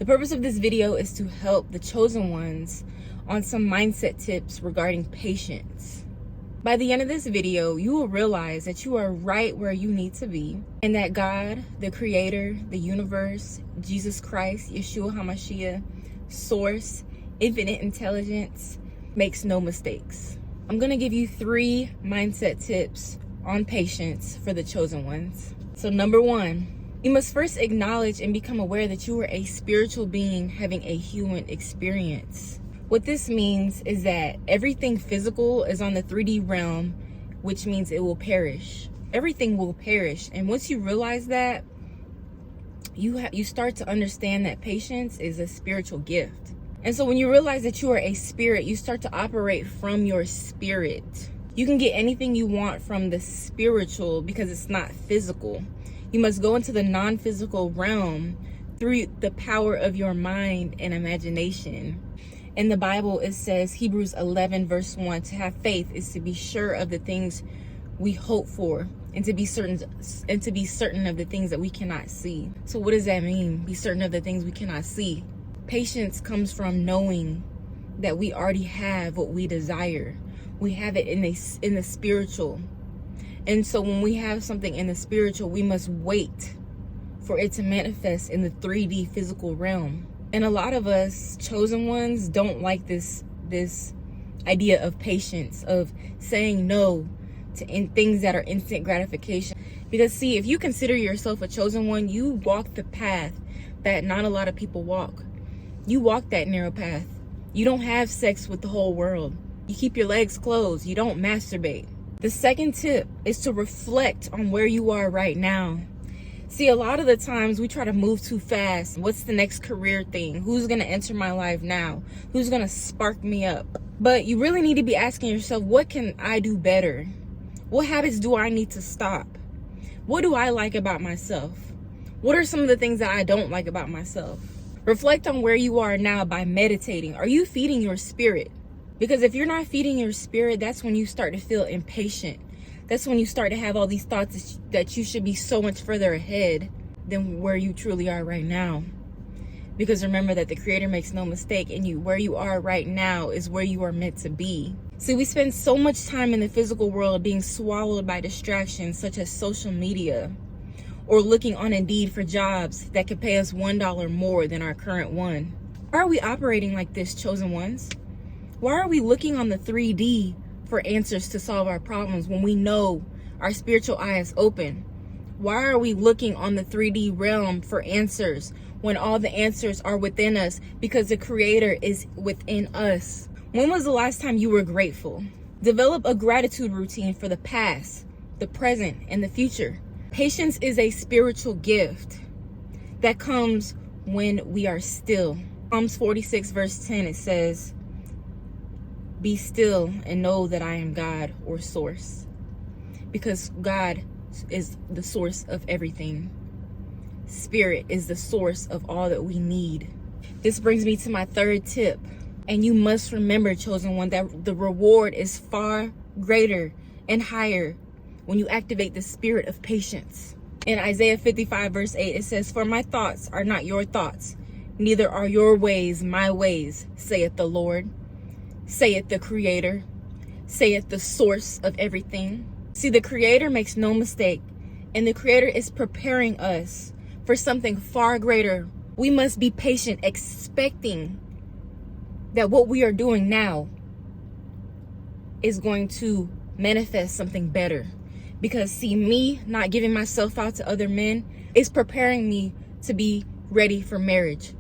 purpose of this video is to help the chosen ones on some mindset tips regarding patience. By the end of this video, you will realize that you are right where you need to be, and that God, the creator, the universe, Jesus Christ, Yeshua HaMashiach, source, infinite intelligence, makes no mistakes. I'm going to give you 3 mindset tips on patience for the chosen ones. So number 1, you must first acknowledge and become aware that you are a spiritual being having a human experience. What this means is that everything physical is on the 3D realm, which means it will perish. Everything will perish. And once you realize that, you start to understand that patience is a spiritual gift. And so when you realize that you are a spirit, you start to operate from your spirit. You can get anything you want from the spiritual because it's not physical. You must go into the non-physical realm through the power of your mind and imagination. In the Bible, it says, Hebrews 11 verse 1, to have faith is to be sure of the things we hope for and to be certain of the things that we cannot see. So what does that mean? Be certain of the things we cannot see. Patience comes from knowing that we already have what we desire. We have it in the spiritual. And so when we have something in the spiritual, we must wait for it to manifest in the 3D physical realm. And a lot of us chosen ones don't like this idea of patience, of saying no to things that are instant gratification. Because see, if you consider yourself a chosen one, you walk the path that not a lot of people walk. You walk that narrow path. You don't have sex with the whole world. You keep your legs closed. You don't masturbate. The second tip is to reflect on where you are right now. See, a lot of the times we try to move too fast. What's the next career thing? Who's going to enter my life now? Who's going to spark me up? But you really need to be asking yourself, what can I do better? What habits do I need to stop? What do I like about myself? What are some of the things that I don't like about myself? Reflect on where you are now by meditating. Are you feeding your spirit? Because if you're not feeding your spirit, that's when you start to feel impatient. That's when you start to have all these thoughts that you should be so much further ahead than where you truly are right now. Because remember that the creator makes no mistake, and where you are right now is where you are meant to be. See, we spend so much time in the physical world being swallowed by distractions such as social media, or looking on Indeed for jobs that could pay us $1 more than our current one. Why are we operating like this, chosen ones? Why are we looking on the 3D for answers to solve our problems when we know our spiritual eye is open? Why are we looking on the 3D realm for answers when all the answers are within us, because the creator is within us? When was the last time you were grateful? Develop a gratitude routine for the past, the present, and the future. Patience is a spiritual gift that comes when we are still. Psalms 46 verse 10, it says, be still and know that I am God, or source. Because God is the source of everything. Spirit is the source of all that we need. This brings me to my 3rd tip. And you must remember, chosen one, that the reward is far greater and higher when you activate the spirit of patience. In Isaiah 55 verse 8, it says, for my thoughts are not your thoughts, neither are your ways my ways, saith the Lord. Saith the creator, saith the source of everything. See, the creator makes no mistake, and the creator is preparing us for something far greater. We must be patient, expecting that what we are doing now is going to manifest something better. Because see, me not giving myself out to other men is preparing me to be ready for marriage.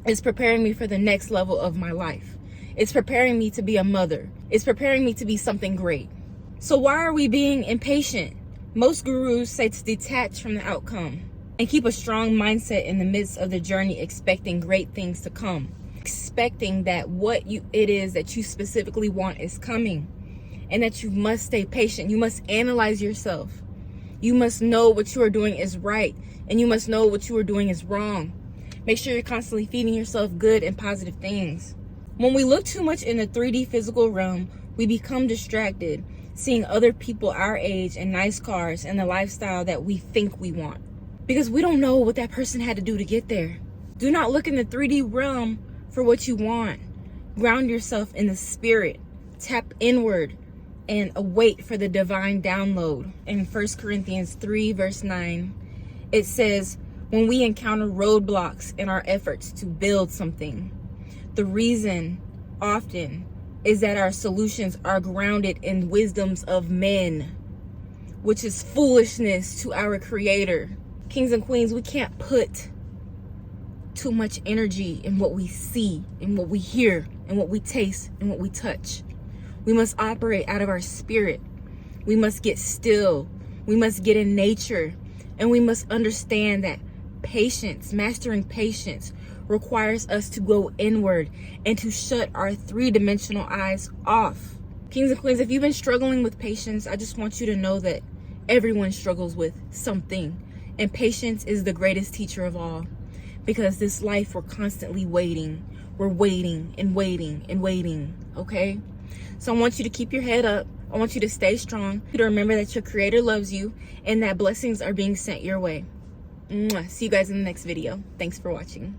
It's preparing me for the next level of my life. It's preparing me to be a mother. It's preparing me to be something great. So why are we being impatient? Most gurus say to detach from the outcome and keep a strong mindset in the midst of the journey, expecting great things to come. Expecting that it is that you specifically want is coming, and that you must stay patient. You must analyze yourself. You must know what you are doing is right, and you must know what you are doing is wrong. Make sure you're constantly feeding yourself good and positive things. When we look too much in the 3D physical realm, we become distracted, seeing other people our age in nice cars and the lifestyle that we think we want. Because we don't know what that person had to do to get there. Do not look in the 3D realm for what you want. Ground yourself in the spirit. Tap inward and await for the divine download. In 1 Corinthians 3 verse 9, it says, when we encounter roadblocks in our efforts to build something, the reason often is that our solutions are grounded in wisdoms of men, which is foolishness to our creator. Kings and queens, we can't put too much energy in what we see, in what we hear, in what we taste, and what we touch. We must operate out of our spirit. We must get still. We must get in nature. And we must understand that patience, mastering patience, requires us to go inward and to shut our three-dimensional eyes off. Kings and queens, if you've been struggling with patience, I just want you to know that everyone struggles with something. And patience is the greatest teacher of all. Because this life, we're constantly waiting. We're waiting and waiting and waiting, okay? So I want you to keep your head up. I want you to stay strong. You to remember that your creator loves you and that blessings are being sent your way. Mwah. See you guys in the next video. Thanks for watching.